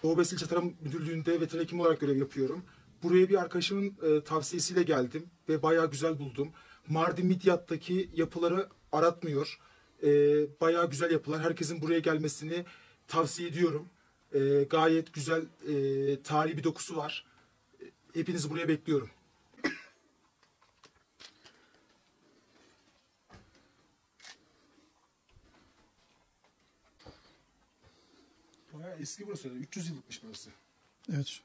Doğu Besicilde Tarım Müdürlüğü'nde veteriner hekim olarak görev yapıyorum. Buraya bir arkadaşımın tavsiyesiyle geldim ve bayağı güzel buldum. Mardin Midyat'taki yapıları aratmıyor. Bayağı güzel yapılar. Herkesin buraya gelmesini tavsiye ediyorum. Gayet güzel tarihi bir dokusu var. Hepinizi buraya bekliyorum. Bayağı eski burası. 300 yıllıkmış burası. Evet.